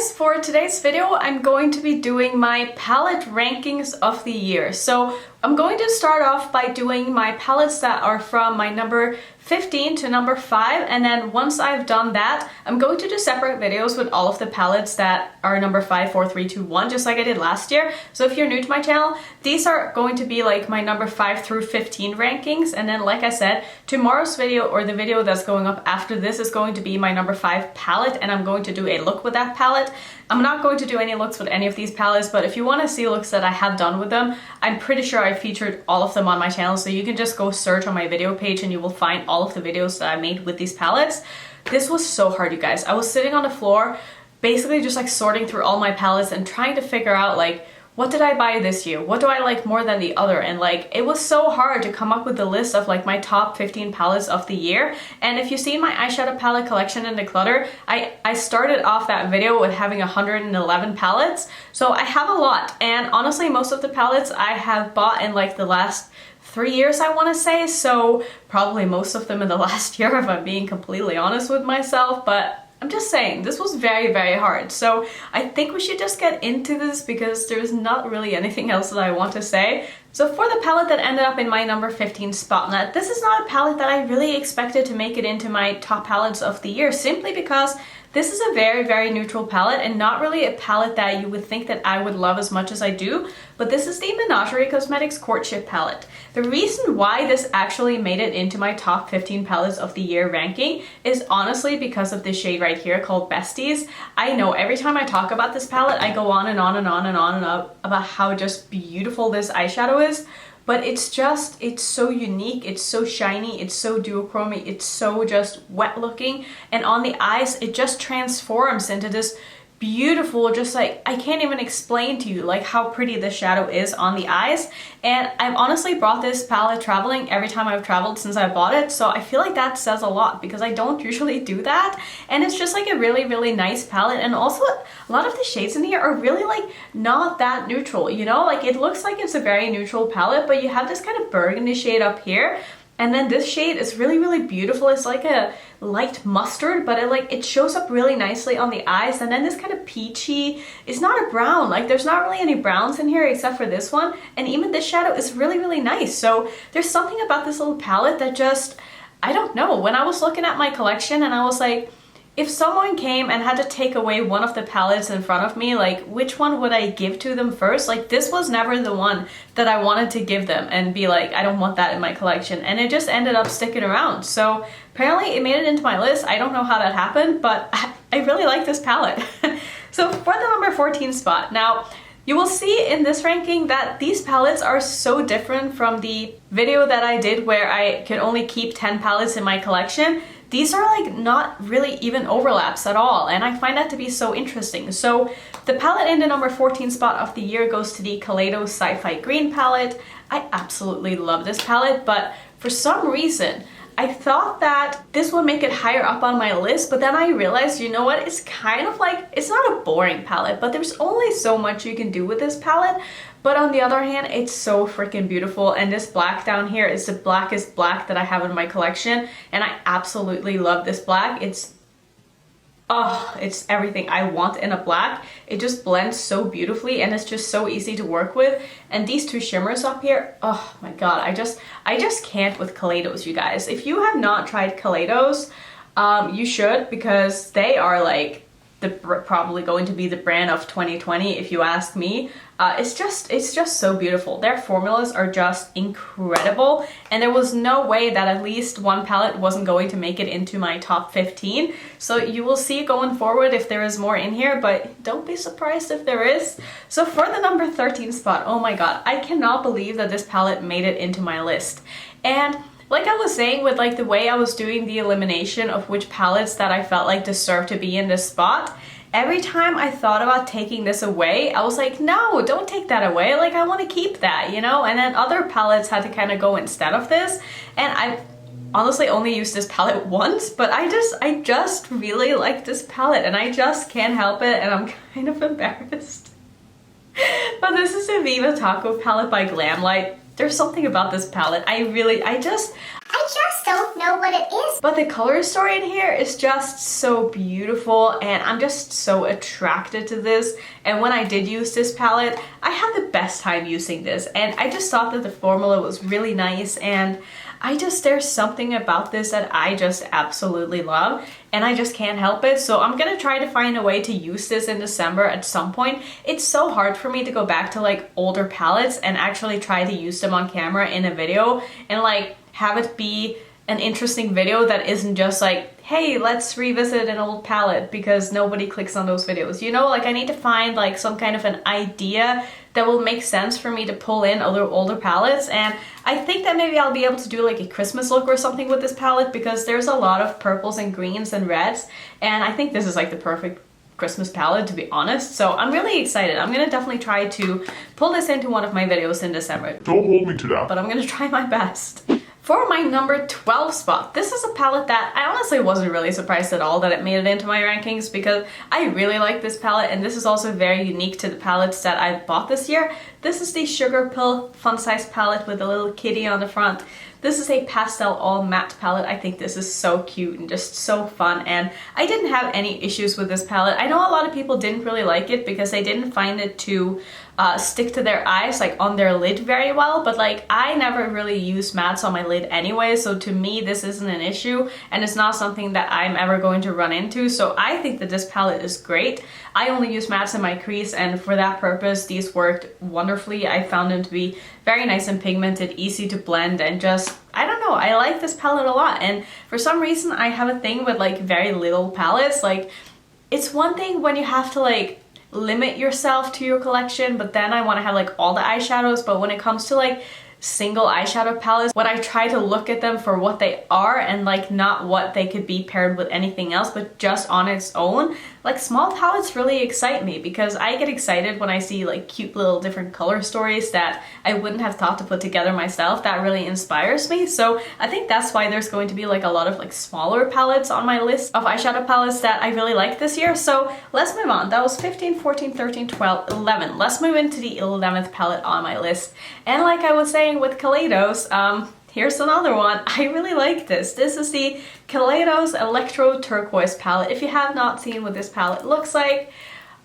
guys, for today's video I'm going to be doing my palette rankings of the year. So I'm going to start off by doing my palettes that are from my number 15 to number 5, and then once I've done that, I'm going to do separate videos with all of the palettes that are number 5, 4, 3, 2, 1, just like I did last year. So if you're new to my channel, these are going to be like my number 5 through 15 rankings, and then like I said, tomorrow's video, or the video that's going up after this, is going to be my number 5 palette, and I'm going to do a look with that palette. I'm not going to do any looks with any of these palettes, but if you want to see looks that I have done with them, I'm pretty sure I featured all of them on my channel, so you can just go search on my video page and you will find all of the videos that I made with these palettes. This was so hard, you guys. I was sitting on the floor, basically just like sorting through all my palettes and trying to figure out like, what did I buy this year? What do I like more than the other? And like, it was so hard to come up with the list of like my top 15 palettes of the year. And if you've seen my eyeshadow palette collection in Declutter, I started off that video with having 111 palettes. So I have a lot. And honestly, most of the palettes I have bought in like the last 3 years, I want to say. So probably most of them in the last year, if I'm being completely honest with myself. But I'm just saying, this was very, very hard. So I think we should just get into this because there's not really anything else that I want to say. So for the palette that ended up in my number 15 spot, now this is not a palette that I really expected to make it into my top palettes of the year, simply because this is a very, very neutral palette and not really a palette that you would think that I would love as much as I do, but this is the Menagerie Cosmetics Courtship palette. The reason why this actually made it into my top 15 palettes of the year ranking is honestly because of this shade right here called Besties. I know every time I talk about this palette, I go on and on and on and on and on about how just beautiful this eyeshadow is. But it's so unique, it's so shiny, it's so duochromy, it's so just wet looking, and on the eyes it just transforms into this beautiful, just like, I can't even explain to you like how pretty the shadow is on the eyes. And I've honestly brought this palette traveling every time I've traveled since I bought it, so I feel like that says a lot because I don't usually do that. And it's just like a really, really nice palette, and also a lot of the shades in here are really like not that neutral, you know? Like, it looks like it's a very neutral palette, but you have this kind of burgundy shade up here. And then this shade is really, really beautiful. It's like a light mustard, but it shows up really nicely on the eyes. And then this kind of peachy, it's not a brown, like there's not really any browns in here except for this one. And even this shadow is really, really nice. So there's something about this little palette that just, I don't know. When I was looking at my collection and I was like, if someone came and had to take away one of the palettes in front of me, like, which one would I give to them first? Like, this was never the one that I wanted to give them and be like, I don't want that in my collection. And it just ended up sticking around. So apparently it made it into my list. I don't know how that happened, but I really like this palette. So for the number 14 spot, now, you will see in this ranking that these palettes are so different from the video that I did where I could only keep 10 palettes in my collection. These are like not really even overlaps at all, and I find that to be so interesting. So the palette in the number 14 spot of the year goes to the Kaleidos Sci Fi Green palette. I absolutely love this palette, but for some reason I thought that this would make it higher up on my list, but then I realized, you know what, it's kind of like, it's not a boring palette, but there's only so much you can do with this palette. But on the other hand, it's so freaking beautiful, and this black down here is the blackest black that I have in my collection, and I absolutely love this black. It's everything I want in a black. It just blends so beautifully, and it's just so easy to work with. And these two shimmers up here, oh my god, I just can't with Kaleidos, you guys. If you have not tried Kaleidos, you should, because they are like probably going to be the brand of 2020 if you ask me. It's just so beautiful. Their formulas are just incredible, and there was no way that at least one palette wasn't going to make it into my top 15. So you will see going forward if there is more in here, but don't be surprised if there is. So for the number 13 spot, oh my god, I cannot believe that this palette made it into my list. And like I was saying, with like the way I was doing the elimination of which palettes that I felt like deserved to be in this spot, every time I thought about taking this away, I was like, no, don't take that away. Like, I want to keep that, you know? And then other palettes had to kind of go instead of this. And I honestly only used this palette once, but I just really like this palette, and I just can't help it, and I'm kind of embarrassed. But this is a Viva Taco palette by Glamlite. There's something about this palette. I just don't know know what it is. But the color story in here is just so beautiful, and I'm just so attracted to this. And when I did use this palette, I had the best time using this, and I just thought that the formula was really nice, and there's something about this that I just absolutely love, and I just can't help it. So I'm gonna try to find a way to use this in December at some point. It's so hard for me to go back to like older palettes and actually try to use them on camera in a video and like have it be an interesting video that isn't just like, hey, let's revisit an old palette, because nobody clicks on those videos. You know, like I need to find like some kind of an idea that will make sense for me to pull in other older palettes, and I think that maybe I'll be able to do like a Christmas look or something with this palette, because there's a lot of purples and greens and reds, and I think this is like the perfect Christmas palette, to be honest. So I'm really excited. I'm gonna definitely try to pull this into one of my videos in December. Don't hold me to that. But I'm gonna try my best. For my number 12 spot, this is a palette that I honestly wasn't really surprised at all that it made it into my rankings, because I really like this palette, and this is also very unique to the palettes that I bought this year. This is the Sugarpill Fun Size palette with a little kitty on the front. This is a pastel all matte palette. I think this is so cute and just so fun, and I didn't have any issues with this palette. I know a lot of people didn't really like it because they didn't find it to stick to their eyes, like on their lid very well, but like I never really use mattes on my lid anyway, so to me this isn't an issue, and it's not something that I'm ever going to run into, so I think that this palette is great. I only use mattes in my crease, and for that purpose these worked wonderfully. I found them to be very nice and pigmented, easy to blend, and just, I don't know, I like this palette a lot. And for some reason I have a thing with like very little palettes. Like, it's one thing when you have to like limit yourself to your collection, but then I want to have like all the eyeshadows. But when it comes to like single eyeshadow palettes, when I try to look at them for what they are and like not what they could be paired with anything else, but just on its own, like small palettes really excite me, because I get excited when I see like cute little different color stories that I wouldn't have thought to put together myself. That really inspires me. So I think that's why there's going to be like a lot of like smaller palettes on my list of eyeshadow palettes that I really like this year. So let's move on. That was 15, 14, 13, 12, 11. Let's move into the 11th palette on my list. And like I was saying with Kaleidos, here's another one. I really like this. This is the Kaleidos Electro Turquoise palette. If you have not seen what this palette looks like,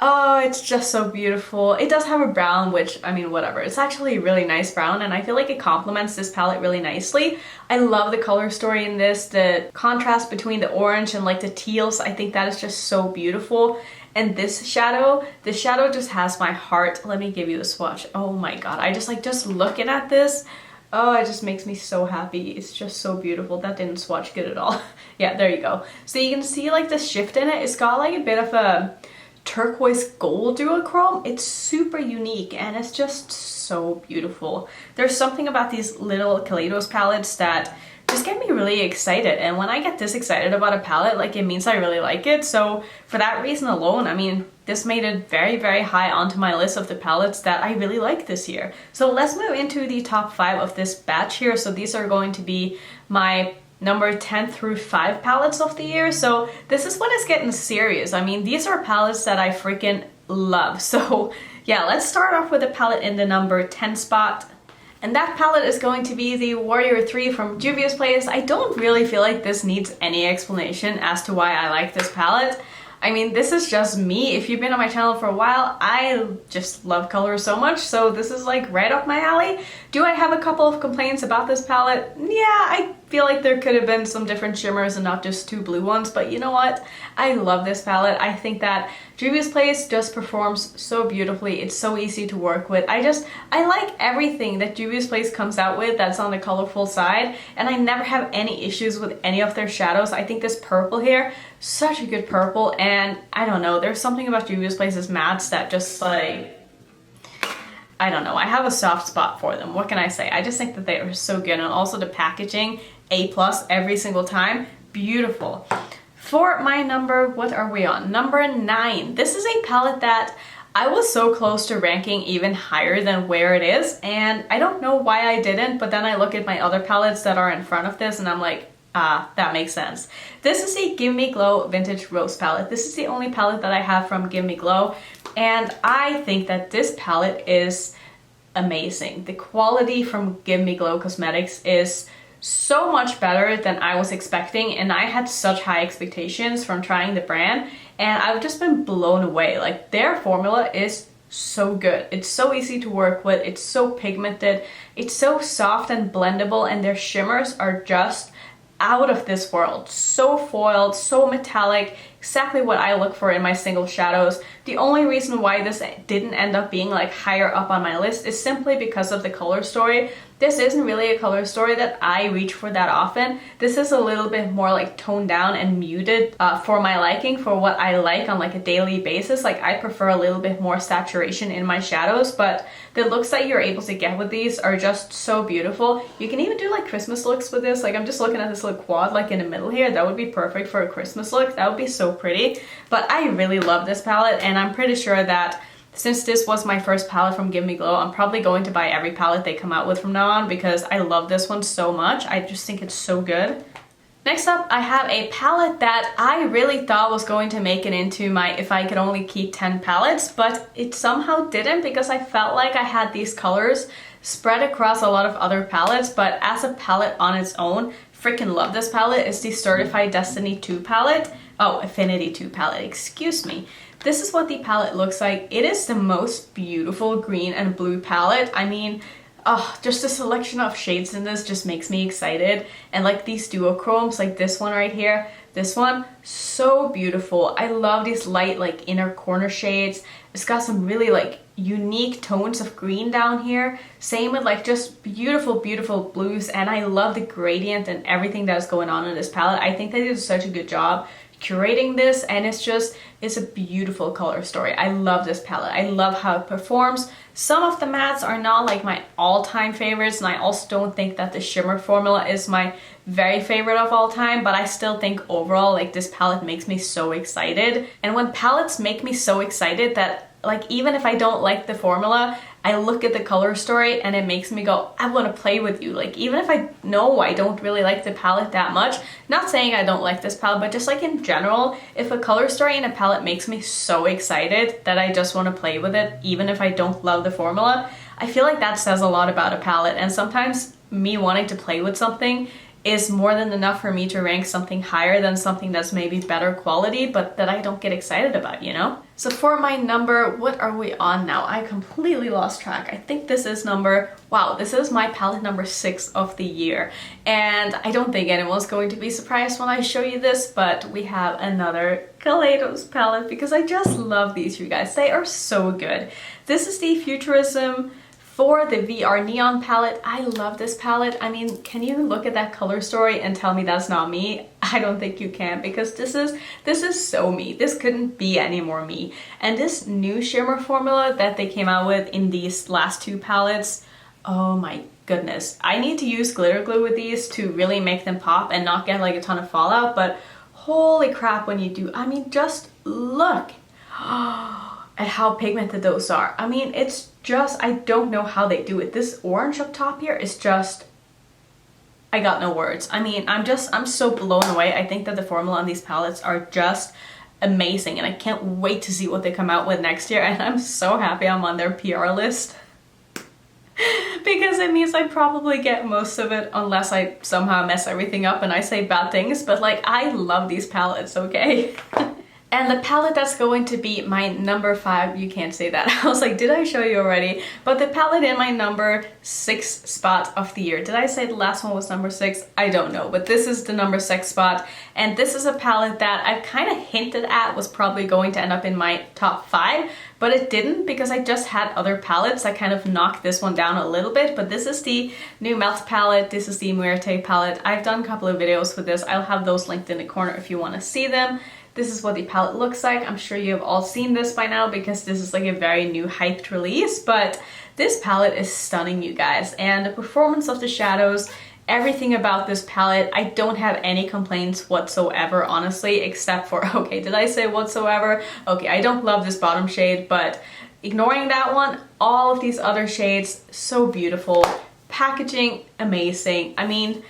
oh, it's just so beautiful. It does have a brown, which, I mean, whatever. It's actually a really nice brown, and I feel like it complements this palette really nicely. I love the color story in this. The contrast between the orange and like the teals, I think that is just so beautiful. And this shadow just has my heart. Let me give you a swatch. Oh my god, I just like, just looking at this, oh, it just makes me so happy. It's just so beautiful. That didn't swatch good at all. Yeah, there you go. So you can see like the shift in it. It's got like a bit of a turquoise gold duochrome. It's super unique, and it's just so beautiful. There's something about these little Kaleidos palettes that just get me really excited, and when I get this excited about a palette, like, it means I really like it. So for that reason alone, I mean, this made it very, very high onto my list of the palettes that I really like this year. So let's move into the top 5 of this batch here. So these are going to be my number 10 through 5 palettes of the year. So this is when it's getting serious. I mean, these are palettes that I freaking love. So yeah, let's start off with a palette in the number 10 spot. And that palette is going to be the Warrior 3 from Juvia's Place. I don't really feel like this needs any explanation as to why I like this palette. I mean, this is just me. If you've been on my channel for a while, I just love color so much, so this is like right up my alley. Do I have a couple of complaints about this palette? Yeah, I feel like there could have been some different shimmers and not just 2 blue ones, but you know what? I love this palette. I think that Juvia's Place just performs so beautifully. It's so easy to work with. I like everything that Juvia's Place comes out with that's on the colorful side, and I never have any issues with any of their shadows. I think this purple here, such a good purple, and I don't know, there's something about Juvia's Place's mattes that just like, I don't know, I have a soft spot for them. What can I say? I just think that they are so good, and also the packaging, A+ every single time, beautiful. For my number, what are we on? Number 9. This is a palette that I was so close to ranking even higher than where it is, and I don't know why I didn't, but then I look at my other palettes that are in front of this and I'm like, ah, that makes sense. This is the Give Me Glow Vintage Rose palette. This is the only palette that I have from Give Me Glow, and I think that this palette is amazing. The quality from Give Me Glow Cosmetics is so much better than I was expecting, and I had such high expectations from trying the brand, and I've just been blown away. Like, their formula is so good. It's so easy to work with, it's so pigmented, it's so soft and blendable, and their shimmers are just out of this world. So foiled, so metallic, exactly what I look for in my single shadows. The only reason why this didn't end up being like higher up on my list is simply because of the color story. This isn't really a color story that I reach for that often. This is a little bit more like toned down and muted for my liking, for what I like on like a daily basis. Like, I prefer a little bit more saturation in my shadows, but the looks that you're able to get with these are just so beautiful. You can even do like Christmas looks with this. Like, I'm just looking at this little quad like in the middle here. That would be perfect for a Christmas look. That would be so pretty. But I really love this palette, and I'm pretty sure that since this was my first palette from Give Me Glow, I'm probably going to buy every palette they come out with from now on, because I love this one so much. I just think it's so good. Next up, I have a palette that I really thought was going to make it into my if I could only keep 10 palettes, but it somehow didn't, because I felt like I had these colors spread across a lot of other palettes, but as a palette on its own, freaking love this palette. It's the Certifeye Destiny 2 palette. Oh, Affinity 2 palette, excuse me. This is what the palette looks like. It is the most beautiful green and blue palette. I mean, oh, just the selection of shades in this just makes me excited. And like these duochromes, like this one right here, this one, so beautiful. I love these light like inner corner shades. It's got some really like unique tones of green down here. Same with like just beautiful, beautiful blues. And I love the gradient and everything that's going on in this palette. I think they did such a good job curating this, and it's a beautiful color story. I love this palette. I love how it performs. Some of the mattes are not like my all-time favorites, and I also don't think that the shimmer formula is my very favorite of all time, but I still think overall like this palette makes me so excited. And when palettes make me so excited that like even if I don't like the formula, I look at the color story and it makes me go, I want to play with you. Like, even if I know I don't really like the palette that much, not saying I don't like this palette, but just like in general, if a color story in a palette makes me so excited that I just want to play with it, even if I don't love the formula, I feel like that says a lot about a palette. And sometimes me wanting to play with something is more than enough for me to rank something higher than something that's maybe better quality, but that I don't get excited about, you know? So for my number, what are we on now? I completely lost track. I think this is this is my palette number 6 of the year. And I don't think anyone's going to be surprised when I show you this, but we have another Kaleidos palette, because I just love these, you guys. They are so good. This is the Futurism for the VR Neon palette. I love this palette. I mean, can you look at that color story and tell me that's not me? I don't think you can, because this is so me. This couldn't be any more me. And this new shimmer formula that they came out with in these last 2 palettes, oh my goodness. I need to use glitter glue with these to really make them pop and not get like a ton of fallout, but holy crap when you do. I mean, just look at how pigmented those are. I mean, it's just, I don't know how they do it. This orange up top here is just, I got no words. I mean, I'm so blown away. I think that the formula on these palettes are just amazing, and I can't wait to see what they come out with next year. And I'm so happy I'm on their PR list, because it means I probably get most of it, unless I somehow mess everything up and I say bad things. But like, I love these palettes, okay? And the palette that's going to be my number 5, you can't say that. I was like, did I show you already? But the palette in my number 6 spot of the year. Did I say the last one was number 6? I don't know, but this is the number 6 spot. And this is a palette that I've kind of hinted at was probably going to end up in my top 5, but it didn't, because I just had other palettes that kind of knocked this one down a little bit. But this is the new Melt palette. This is the Muerte palette. I've done a couple of videos with this. I'll have those linked in the corner if you want to see them. This is what the palette looks like. I'm sure you have all seen this by now, because this is like a very new hyped release, but this palette is stunning, you guys. And the performance of the shadows, everything about this palette, I don't have any complaints whatsoever, honestly, except for, okay, did I say whatsoever? Okay, I don't love this bottom shade, but ignoring that one, all of these other shades, so beautiful. Packaging, amazing. I mean,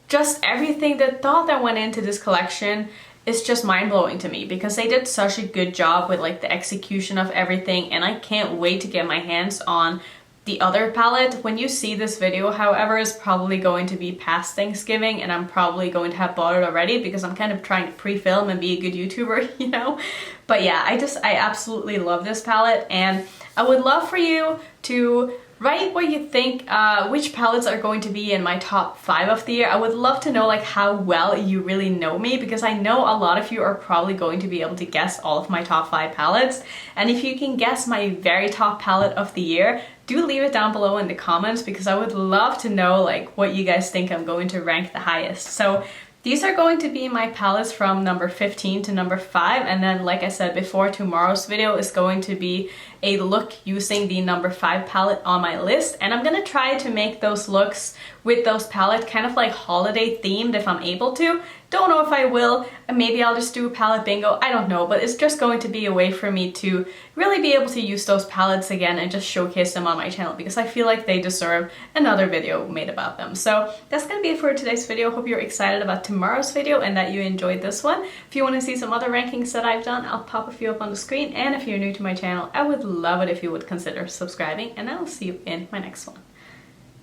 just everything, the thought that went into this collection, it's just mind-blowing to me, because they did such a good job with like the execution of everything, and I can't wait to get my hands on the other palette. When you see this video, however, is probably going to be past Thanksgiving, and I'm probably going to have bought it already because I'm kind of trying to pre-film and be a good YouTuber, you know? But yeah, I absolutely love this palette, and I would love for you to write what you think, which palettes are going to be in my top 5 of the year. I would love to know like how well you really know me, because I know a lot of you are probably going to be able to guess all of my top 5 palettes. And if you can guess my very top palette of the year, do leave it down below in the comments, because I would love to know like what you guys think I'm going to rank the highest. So these are going to be my palettes from number 15 to number 5, and then like I said before, tomorrow's video is going to be a look using the number 5 palette on my list, and I'm gonna try to make those looks with those palettes kind of like holiday themed if I'm able to. Don't know if I will, and maybe I'll just do a palette bingo, I don't know, but it's just going to be a way for me to really be able to use those palettes again and just showcase them on my channel, because I feel like they deserve another video made about them. So that's gonna be it for today's video. Hope you're excited about tomorrow's video and that you enjoyed this one. If you want to see some other rankings that I've done, I'll pop a few up on the screen, and if you're new to my channel, I would love it if you would consider subscribing, and I'll see you in my next one.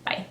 Bye.